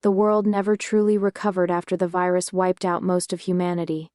The world never truly recovered after the virus wiped out most of humanity.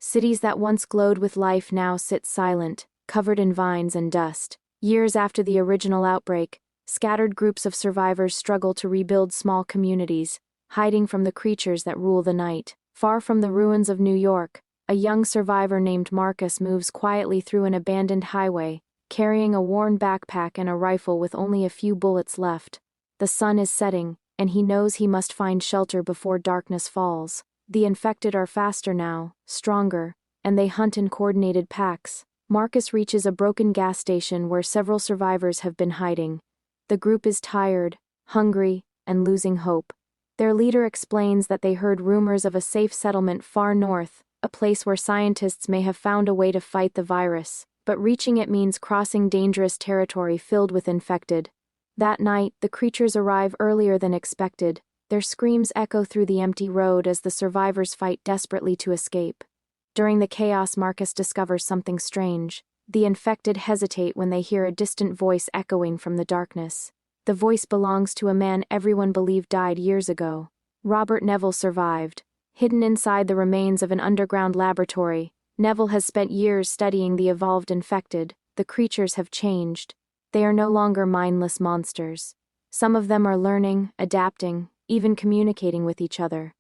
Cities that once glowed with life now sit silent, covered in vines and dust. Years after the original outbreak, scattered groups of survivors struggle to rebuild small communities, hiding from the creatures that rule the night. Far from the ruins of New York, a young survivor named Marcus moves quietly through an abandoned highway, carrying a worn backpack and a rifle with only a few bullets left. The sun is setting, and he knows he must find shelter before darkness falls. The infected are faster now, stronger, and they hunt in coordinated packs. Marcus reaches a broken gas station where several survivors have been hiding. The group is tired, hungry, and losing hope. Their leader explains that they heard rumors of a safe settlement far north, a place where scientists may have found a way to fight the virus, but reaching it means crossing dangerous territory filled with infected. That night, the creatures arrive earlier than expected. Their screams echo through the empty road as the survivors fight desperately to escape. During the chaos, Marcus discovers something strange. The infected hesitate when they hear a distant voice echoing from the darkness. The voice belongs to a man everyone believed died years ago. Robert Neville survived. Hidden inside the remains of an underground laboratory, Neville has spent years studying the evolved infected. The creatures have changed. They are no longer mindless monsters. Some of them are learning, adapting, even communicating with each other.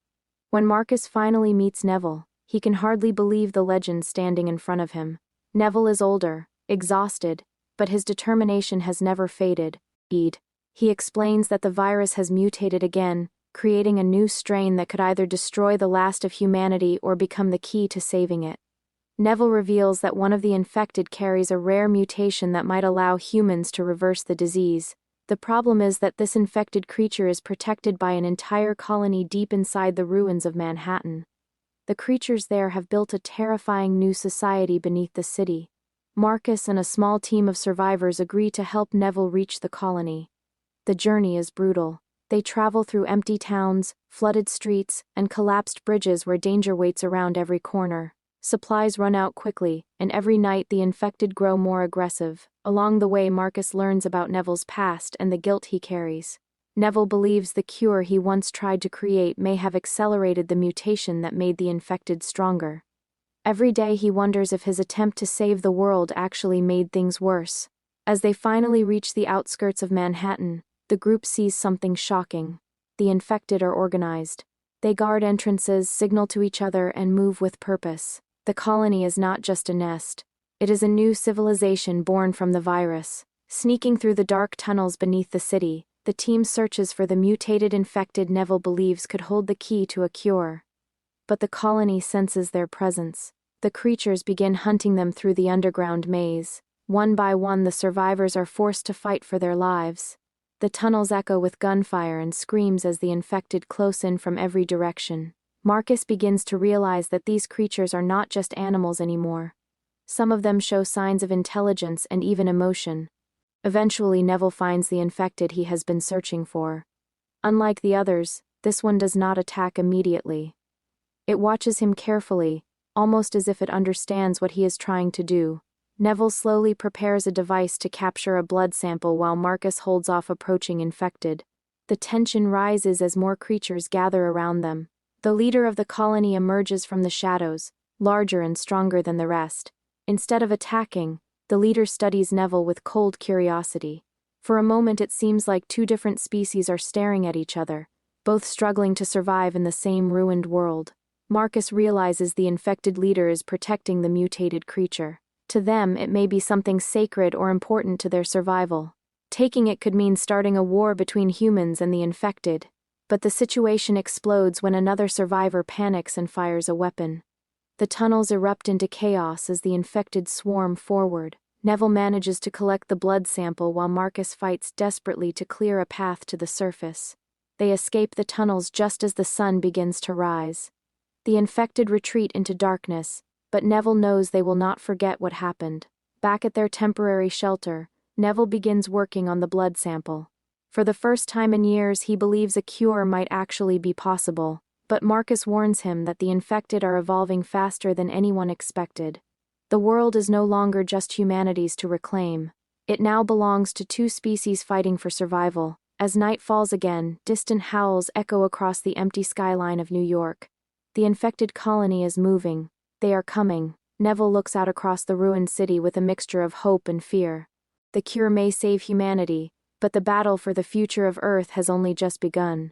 When Marcus finally meets Neville, he can hardly believe the legend standing in front of him. Neville is older, exhausted, but his determination has never faded. He explains that the virus has mutated again, creating a new strain that could either destroy the last of humanity or become the key to saving it. Neville reveals that one of the infected carries a rare mutation that might allow humans to reverse the disease. The problem is that this infected creature is protected by an entire colony deep inside the ruins of Manhattan. The creatures there have built a terrifying new society beneath the city. Marcus and a small team of survivors agree to help Neville reach the colony. The journey is brutal. They travel through empty towns, flooded streets, and collapsed bridges where danger waits around every corner. Supplies run out quickly, and every night the infected grow more aggressive. Along the way, Marcus learns about Neville's past and the guilt he carries. Neville believes the cure he once tried to create may have accelerated the mutation that made the infected stronger. Every day he wonders if his attempt to save the world actually made things worse. As they finally reach the outskirts of Manhattan, the group sees something shocking. The infected are organized. They guard entrances, signal to each other, and move with purpose. The colony is not just a nest. It is a new civilization born from the virus. Sneaking through the dark tunnels beneath the city, the team searches for the mutated infected Neville believes could hold the key to a cure. But the colony senses their presence. The creatures begin hunting them through the underground maze. One by one, the survivors are forced to fight for their lives. The tunnels echo with gunfire and screams as the infected close in from every direction. Marcus begins to realize that these creatures are not just animals anymore. Some of them show signs of intelligence and even emotion. Eventually, Neville finds the infected he has been searching for. Unlike the others, this one does not attack immediately. It watches him carefully, almost as if it understands what he is trying to do. Neville slowly prepares a device to capture a blood sample while Marcus holds off approaching infected. The tension rises as more creatures gather around them. The leader of the colony emerges from the shadows, larger and stronger than the rest. Instead of attacking, the leader studies Neville with cold curiosity. For a moment it seems like two different species are staring at each other, both struggling to survive in the same ruined world. Marcus realizes the infected leader is protecting the mutated creature. To them, it may be something sacred or important to their survival. Taking it could mean starting a war between humans and the infected. But the situation explodes when another survivor panics and fires a weapon. The tunnels erupt into chaos as the infected swarm forward. Neville manages to collect the blood sample while Marcus fights desperately to clear a path to the surface. They escape the tunnels just as the sun begins to rise. The infected retreat into darkness, but Neville knows they will not forget what happened. Back at their temporary shelter, Neville begins working on the blood sample. For the first time in years, he believes a cure might actually be possible, but Marcus warns him that the infected are evolving faster than anyone expected. The world is no longer just humanity's to reclaim. It now belongs to two species fighting for survival, As night falls again, distant howls echo across the empty skyline of New York. The infected colony is moving. They are coming. Neville looks out across the ruined city with a mixture of hope and fear. The cure may save humanity, but the battle for the future of Earth has only just begun.